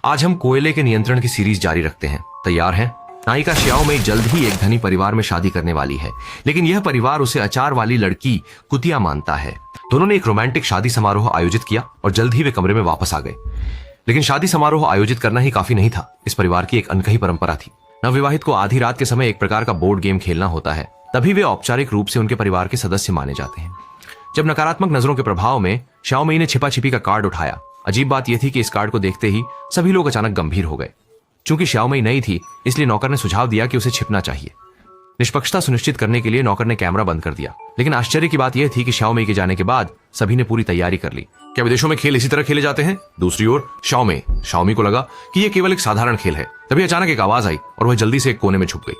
आज हम कोयले के नियंत्रण की सीरीज जारी रखते हैं। तैयार हैं? नायिका श्याओमेई जल्द ही एक धनी परिवार में शादी करने वाली है, लेकिन यह परिवार उसे अचार वाली लड़की कुतिया मानता है। दोनों ने एक रोमांटिक शादी समारोह आयोजित किया और जल्द ही वे कमरे में वापस आ गए। लेकिन शादी समारोह आयोजित करना ही काफी नहीं था। इस परिवार की एक अनकही परंपरा थी। नवविवाहित को आधी रात के समय एक प्रकार का बोर्ड गेम खेलना होता है, तभी वे औपचारिक रूप से उनके परिवार के सदस्य माने जाते हैं। जब नकारात्मक नजरों के प्रभाव में श्याओमेई ने छिपा छिपी का कार्ड उठाया। अजीब बात यह थी कि इस कार्ड को देखते ही सभी लोग अचानक गंभीर हो गए। चूंकि श्याओमेई नई थी, इसलिए नौकर ने सुझाव दिया कि उसे छिपना चाहिए। निष्पक्षता सुनिश्चित करने के लिए नौकर ने कैमरा बंद कर दिया। लेकिन आश्चर्य की बात यह थी कि श्याओमेई के जाने के बाद सभी ने पूरी तैयारी कर ली। क्या विदेशों में खेल इसी तरह खेले जाते हैं? दूसरी ओर श्याओमेई को लगा कि यह केवल एक साधारण खेल है। तभी अचानक एक आवाज आई और वह जल्दी से एक कोने में छुप गई।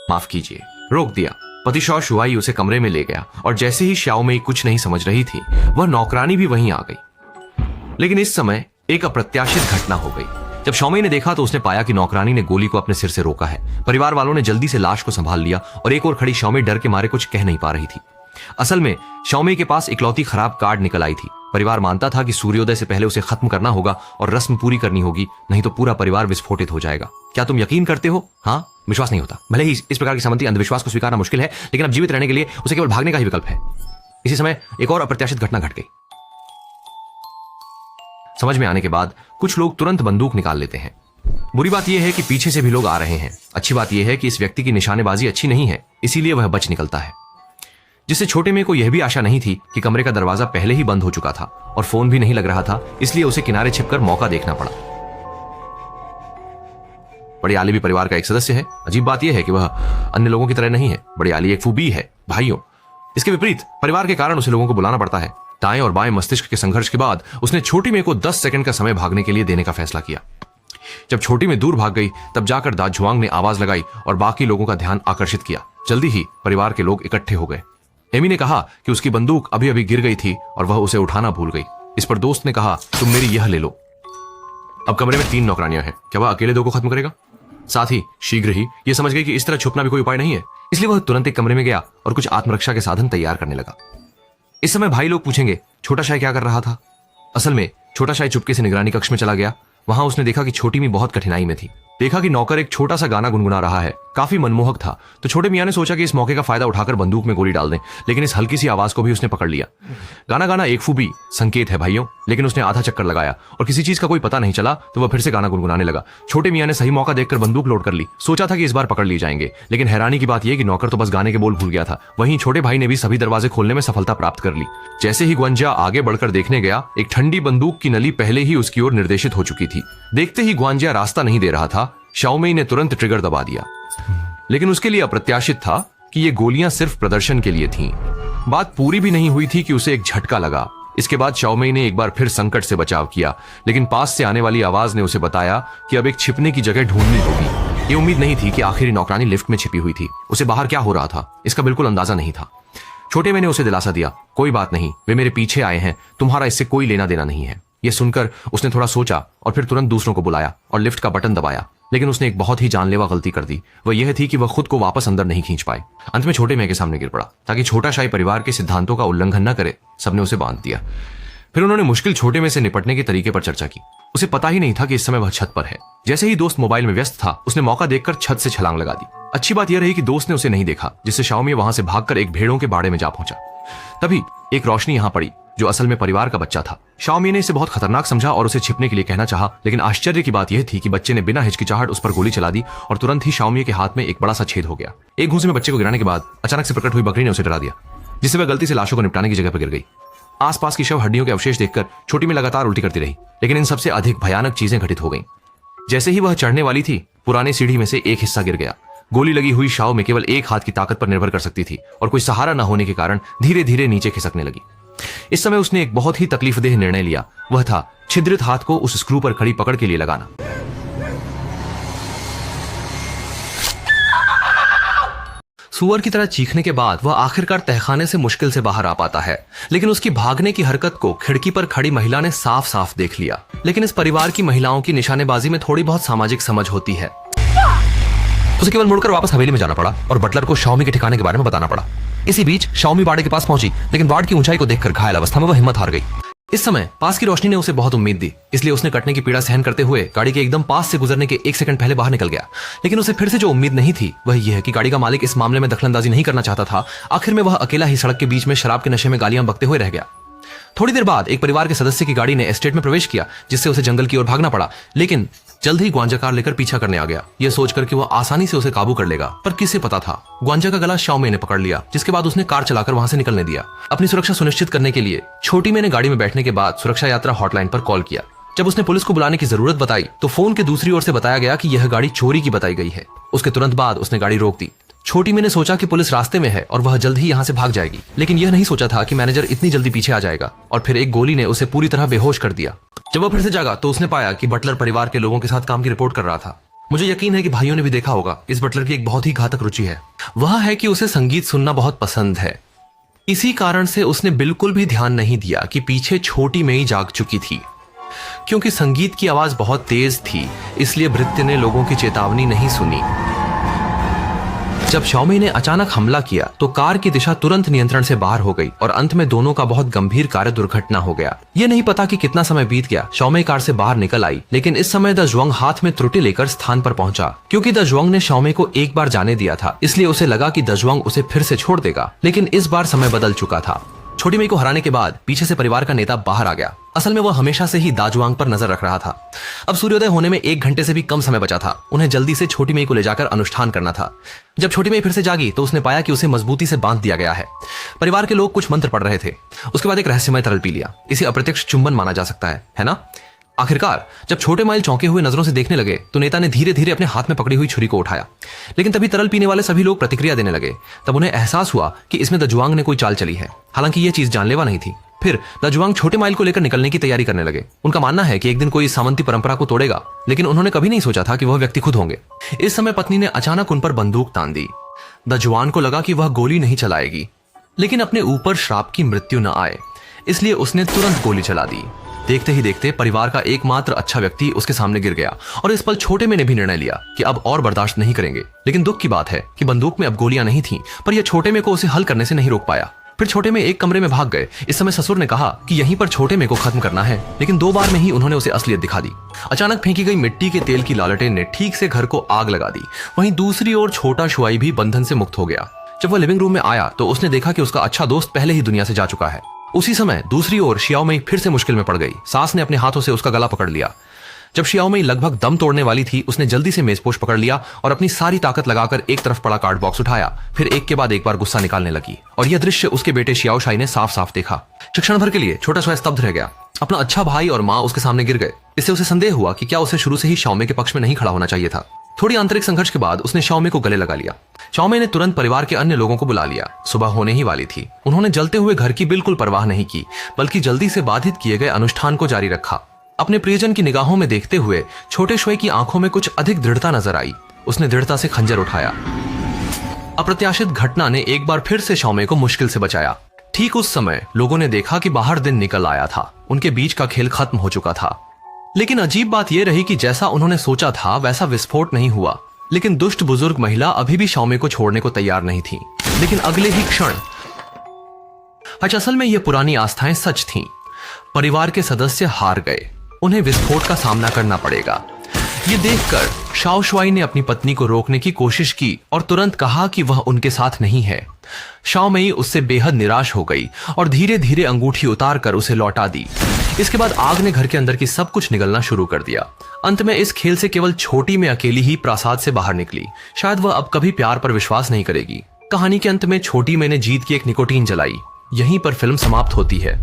माफ कीजिए, रोक दिया। पति शॉ शुआई उसे कमरे में ले गया और जैसे ही श्याओमेई कुछ नहीं समझ रही थी, वह नौकरानी भी वहीं आ गई। लेकिन इस समय एक अप्रत्याशित घटना हो गई। जब श्याओमेई ने देखा तो उसने पाया कि नौकरानी ने गोली को अपने सिर से रोका है। परिवार वालों ने जल्दी से लाश को संभाल लिया और एक और खड़ी श्याओमेई डर के मारे कुछ कह नहीं पा रही थी। असल में श्याओमेई के पास इकलौती खराब कार्ड निकल आई थी। परिवार मानता था कि सूर्योदय से पहले उसे खत्म करना होगा और रस्म पूरी करनी होगी, नहीं तो पूरा परिवार विस्फोटित हो जाएगा। क्या तुम यकीन करते हो? हाँ, विश्वास नहीं होता। भले ही इस प्रकार की सामंती अंधविश्वास को स्वीकारना मुश्किल है, लेकिन अब जीवित रहने के लिए उसे केवल भागने का ही विकल्प है। इसी समय एक और अप्रत्याशित घटना घट गई। समझ में आने के बाद कुछ लोग तुरंत बंदूक निकाल लेते हैं। बुरी बात यह है कि पीछे से भी लोग आ रहे हैं। अच्छी बात यह है कि इस व्यक्ति की निशानेबाजी अच्छी नहीं है, इसीलिए वह बच निकलता है। जिससे छोटे में को यह भी आशा नहीं थी कि कमरे का दरवाजा पहले ही बंद हो चुका था और फोन भी नहीं लग रहा था, इसलिए उसे किनारे छिपकर मौका देखना पड़ा। बड़ी आली भी परिवार का एक सदस्य है। अजीब बात यह है कि वह अन्य लोगों की तरह नहीं है। बड़ी आली एक फूबी है भाइयों। इसके विपरीत परिवार के कारण उसे लोगों को बुलाना पड़ता है। दाएं और बाएं मस्तिष्क के संघर्ष के बाद उसने छोटी में को 10 सेकंड का समय भागने के लिए देने का फैसला किया। जब छोटी में दूर भाग गई, तब जाकर दाजुआंग ने आवाज लगाई और बाकी लोगों का ध्यान आकर्षित किया। जल्दी ही परिवार के लोग इकट्ठे हो गए। एमी ने कहा कि उसकी बंदूक अभी अभी गिर गई थी और वह उसे उठाना भूल गई। इस पर दोस्त ने कहा, तुम मेरी यह ले लो। अब कमरे में 3 नौकरानियां हैं। क्या वह अकेले 2 को खत्म करेगा? साथ ही शीघ्र ही यह समझ गई कि इस तरह छुपना भी कोई उपाय नहीं है, इसलिए वह तुरंत एक कमरे में गया और कुछ आत्मरक्षा के साधन तैयार करने लगा। इस समय भाई लोग पूछेंगे, छोटा शाही क्या कर रहा था? असल में छोटा शाही चुपके से निगरानी कक्ष में चला गया। वहां उसने देखा कि छोटी मी बहुत कठिनाई में थी। देखा कि नौकर एक छोटा सा गाना गुनगुना रहा है, काफी मनमोहक था। तो छोटे मियां ने सोचा कि इस मौके का फायदा उठाकर बंदूक में गोली डाल दें, लेकिन इस हल्की सी आवाज को भी उसने पकड़ लिया। गाना गाना एक फूबी संकेत है भाइयों, लेकिन उसने आधा चक्कर लगाया और किसी चीज का कोई पता नहीं चला, तो वह फिर से गाना गुनगुनाने लगा। छोटे मियां ने सही मौका देखकर बंदूक लोड कर ली। सोचा था कि इस बार पकड़ लिए जाएंगे, लेकिन हैरानी की बात यह कि नौकर तो बस गाने के बोल भूल गया था। वहीं छोटे भाई ने भी सभी दरवाजे खोलने में सफलता प्राप्त कर ली। जैसे ही ग्वांजिया आगे बढ़कर देखने गया, एक ठंडी बंदूक की नली पहले ही उसकी ओर निर्देशित हो चुकी थी। देखते ही ग्वांजिया रास्ता नहीं दे रहा था। श्याओमेई ने तुरंत ट्रिगर दबा दिया, लेकिन उसके लिए अप्रत्याशित था कि ये गोलियां सिर्फ प्रदर्शन के लिए थीं। बात पूरी भी नहीं हुई थी कि उसे एक झटका लगा। इसके बाद श्याओमेई ने एक बार फिर संकट से बचाव किया, लेकिन पास से आने वाली आवाज ने उसे बताया कि अब एक छिपने की जगह ढूंढनी होगी। ये उम्मीद नहीं थी कि आखिरी नौकरानी लिफ्ट में छिपी हुई थी। उसे बाहर क्या हो रहा था, इसका बिल्कुल अंदाजा नहीं था। छोटे मैंने उसे दिलासा दिया, कोई बात नहीं, वे मेरे पीछे आए हैं, तुम्हारा इससे कोई लेना देना नहीं है। यह सुनकर उसने थोड़ा सोचा और फिर तुरंत दूसरों को बुलाया और लिफ्ट का बटन दबाया। लेकिन उसने एक बहुत ही जानलेवा गलती कर दी। वह यह थी कि वह खुद को वापस अंदर नहीं खींच पाए। अंत में छोटे मैं के सामने गिर पड़ा। ताकि छोटा शाही परिवार के सिद्धांतों का उल्लंघन न करे, सबने उसे बांध दिया। फिर उन्होंने मुश्किल छोटे में से निपटने के तरीके पर चर्चा की। उसे पता ही नहीं था कि इस समय वह छत पर है। जैसे ही दोस्त मोबाइल में व्यस्त था, उसने मौका देखकर छत से छलांग लगा दी। अच्छी बात यह रही कि दोस्त ने उसे नहीं देखा, जिससे श्याओमेई वहां से भागकर एक भेड़ों के बाड़े में जा पहुंचा। तभी एक रोशनी यहां पड़ी, जो असल में परिवार का बच्चा था। श्याओमेई ने इसे बहुत खतरनाक समझा और उसे छिपने के लिए कहना चाहा, लेकिन आश्चर्य की बात यह थी कि बच्चे ने बिना हिचकिचाहट उस पर गोली चला दी और तुरंत ही श्याओमेई के हाथ में एक बड़ा सा छेद हो गया। एक घूंसे में बच्चे को गिराने के बाद अचानक से प्रकट हुई बकरी ने उसे डरा दिया, जिससे वह गलती से लाशों को निपटाने की जगह पर गिर गई। आसपास की शव हड्डियों के अवशेष देखकर छोटी में लगातार उल्टी करती रही, लेकिन इन सबसे अधिक भयानक चीजें घटित हो गईं। जैसे ही वह चढ़ने वाली थी, पुराने सीढ़ी में से एक हिस्सा गिर गया। गोली लगी हुई शाओ में केवल एक हाथ की ताकत पर निर्भर कर सकती थी और कोई सहारा न होने के कारण धीरे धीरे नीचे खिसकने लगी। इस समय उसने एक बहुत ही तकलीफदेह निर्णय लिया। वह था छिद्रित हाथ को उस स्क्रू पर खड़ी पकड़ के लिए लगाना। सुअर की तरह चीखने के बाद वह आखिरकार तहखाने से मुश्किल से बाहर आ पाता है, लेकिन उसकी भागने की हरकत को खिड़की पर खड़ी महिला ने साफ साफ देख लिया। लेकिन इस परिवार की महिलाओं की निशानेबाजी में थोड़ी बहुत सामाजिक समझ होती है। उसे केवल मुड़कर वापस हवेली में जाना पड़ा और बटलर को श्याओमेई के ठिकाने के बारे में बताना पड़ा। इसी बीच श्याओमेई बाड़े के पास पहुंची, लेकिन बाड़ की ऊंचाई को देखकर घायल अवस्था में वह हिम्मत हार गई। इस समय पास की रोशनी ने उसे बहुत उम्मीद दी, इसलिए उसने कटने की पीड़ा सहन करते हुए गाड़ी के एकदम पास से गुजरने के 1 सेकंड पहले बाहर निकल गया। लेकिन उसे फिर से जो उम्मीद नहीं थी वह यह है कि गाड़ी का मालिक इस मामले में दखलंदाजी नहीं करना चाहता था। आखिर में वह अकेला ही सड़क के बीच में शराब के नशे में गालियां बकते हुए रह गया। थोड़ी देर बाद एक परिवार के सदस्य की गाड़ी ने एस्टेट में प्रवेश किया, जिससे उसे जंगल की ओर भागना पड़ा। लेकिन जल्द ही ग्वांजा कार लेकर पीछा करने आ गया, यह सोचकर कि वह आसानी से उसे काबू कर लेगा। पर किसे पता था, ग्वांजा का गला शाओमे ने पकड़ लिया, जिसके बाद उसने कार चलाकर वहां से निकलने दिया। अपनी सुरक्षा सुनिश्चित करने के लिए छोटी मे ने गाड़ी में बैठने के बाद सुरक्षा यात्रा हॉटलाइन पर कॉल किया। जब उसने पुलिस को बुलाने की जरूरत बताई तो फोन के दूसरी ओर से बताया गया कि यह गाड़ी चोरी की बताई गई है। उसके तुरंत बाद उसने गाड़ी रोक दी। छोटी मे ने सोचा कि पुलिस रास्ते में है और वह जल्द ही यहाँ से भाग जाएगी, लेकिन यह नहीं सोचा था कि मैनेजर इतनी जल्दी पीछे आ जाएगा और फिर एक गोली ने उसे पूरी तरह बेहोश कर दिया। जब वह फिर से जागा तो उसने पाया कि बटलर परिवार के लोगों के साथ काम की रिपोर्ट कर रहा था। मुझे यकीन है कि भाइयों ने भी देखा होगा, इस बटलर की एक बहुत ही घातक रुचि है, वह है कि उसे संगीत सुनना बहुत पसंद है। इसी कारण से उसने बिल्कुल भी ध्यान नहीं दिया कि पीछे छोटी मेई जाग चुकी थी। क्योंकि संगीत की आवाज बहुत तेज थी, इसलिए भृत्य ने लोगों की चेतावनी नहीं सुनी। जब शाओमे ने अचानक हमला किया तो कार की दिशा तुरंत नियंत्रण से बाहर हो गई और अंत में दोनों का बहुत गंभीर कार्य दुर्घटना हो गया। यह नहीं पता कि कितना समय बीत गया। शाओमे कार से बाहर निकल आई, लेकिन इस समय द जुआंग हाथ में त्रुटि लेकर स्थान पर पहुंचा। क्योंकि द जुआंग ने शाओमे को एक बार जाने दिया था, इसलिए उसे लगा कि द जुआंग उसे फिर से छोड़ देगा, लेकिन इस बार समय बदल चुका था। छोटी मेई को हराने के बाद पीछे से परिवार का नेता बाहर आ गया। असल में वह हमेशा से ही दाजुआंग पर नजर रख रहा था। अब सूर्योदय होने में 1 घंटे से भी कम समय बचा था। उन्हें जल्दी से छोटी मेई को ले जाकर अनुष्ठान करना था। जब छोटी मेई फिर से जागी तो उसने पाया कि उसे मजबूती से बांध दिया गया है। परिवार के लोग कुछ मंत्र पढ़ रहे थे। उसके बाद एक रहस्यमय तरल पी लिया। इसे अप्रत्यक्ष चुंबन माना जा सकता है ना? आखिरकार जब छोटे माइल चौंके हुए नजरों से देखने लगे तो नेता ने धीरे धीरे अपने हाथ में पकड़ी हुई छुरी को उठाया। लेकिन तभी तरल पीने वाले सभी लोग प्रतिक्रिया देने लगे। तब उन्हें एहसास हुआ कि इसमें द जुआंग ने कोई चाल चली है। हालांकि यह चीज जानलेवा नहीं थी। फिर द जुआंग छोटे माइल को लेकर निकलने की तैयारी करने लगे। उनका मानना है कि एक दिन कोई इस सामंती परंपरा को तोड़ेगा, लेकिन उन्होंने कभी नहीं सोचा था कि वह व्यक्ति खुद होंगे। इस समय पत्नी ने अचानक उन पर बंदूक तान दी। द जुआन को लगा कि वह गोली नहीं चलाएगी, लेकिन अपने ऊपर श्राप की मृत्यु न आए, इसलिए उसने तुरंत गोली चला दी। देखते ही देखते परिवार का एकमात्र अच्छा व्यक्ति उसके सामने गिर गया और इस पल छोटे में ने भी निर्णय लिया कि अब और बर्दाश्त नहीं करेंगे। लेकिन दुख की बात है कि बंदूक में अब गोलियां नहीं थीं, पर यह छोटे में को उसे हल करने से नहीं रोक पाया। फिर छोटे में एक कमरे में भाग गए। इस समय ससुर ने कहा कि यहीं पर छोटे में को खत्म करना है, लेकिन 2 बार में ही उन्होंने उसे असलियत दिखा दी। अचानक फेंकी गई मिट्टी के तेल की लालटेन ने ठीक से घर को आग लगा दी। वहीं दूसरी ओर छोटा शुआई भी बंधन से मुक्त हो गया। जब वह लिविंग रूम में आया तो उसने देखा कि उसका अच्छा दोस्त पहले ही दुनिया से जा चुका है। उसी समय दूसरी ओर शियाओमेई फिर से मुश्किल में पड़ गई। सास ने अपने हाथों से उसका गला पकड़ लिया। जब शियाओमेई लगभग दम तोड़ने वाली थी, उसने जल्दी से मेजपोश पकड़ लिया और अपनी सारी ताकत लगाकर एक तरफ पड़ा कार्ड बॉक्स उठाया। फिर एक के बाद एक बार गुस्सा निकालने लगी और यह दृश्य उसके बेटे शियाओशाई ने साफ साफ देखा। क्षण भर के लिए छोटा शुआई स्तब्ध रह गया। अपना अच्छा भाई और माँ उसके सामने गिर गए। इससे उसे संदेह हुआ कि क्या उसे शुरू से ही शाओमे के पक्ष में नहीं खड़ा होना चाहिए था। थोड़ी आंतरिक संघर्ष के बाद उसने शाओमे को गले लगा लिया। शाओमे ने तुरंत परिवार के अन्य लोगों को बुला लिया। सुबह होने ही वाली थी। उन्होंने जलते हुए घर की बिल्कुल परवाह नहीं की, बल्कि जल्दी से बाधित किए गए अनुष्ठान को जारी रखा। अपने प्रियजन की निगाहों में देखते हुए छोटे शुआई की आंखों में कुछ अधिक दृढ़ता नजर आई। उसने दृढ़ता से खंजर उठाया। अप्रत्याशित घटना ने एक बार फिर से शाओमे को मुश्किल से बचाया। ठीक उस समय लोगों ने देखा कि बाहर दिन निकल आया था। उनके बीच का खेल खत्म हो चुका था। लेकिन अजीब बात यह रही कि जैसा उन्होंने सोचा था वैसा विस्फोट नहीं हुआ। लेकिन दुष्ट बुजुर्ग महिला अभी भी शाओमे को छोड़ने को तैयार नहीं थी। लेकिन अगले ही क्षण असल में ये पुरानी आस्थाएं सच थीं। परिवार के सदस्य हार गए। उन्हें विस्फोट का सामना करना पड़ेगा। ये देखकर शाओ शुआई ने अपनी पत्नी को रोकने की कोशिश की और तुरंत कहा कि वह उनके साथ नहीं है। शाओमेई उससे बेहद निराश हो गई और धीरे धीरे अंगूठी उतार कर उसे लौटा दी। इसके बाद आग ने घर के अंदर की सब कुछ निगलना शुरू कर दिया। अंत में इस खेल से केवल छोटी में अकेली ही प्रासाद से बाहर निकली। शायद वह अब कभी प्यार पर विश्वास नहीं करेगी। कहानी के अंत में छोटी में ने जीत की एक निकोटीन जलाई। यहीं पर फिल्म समाप्त होती है।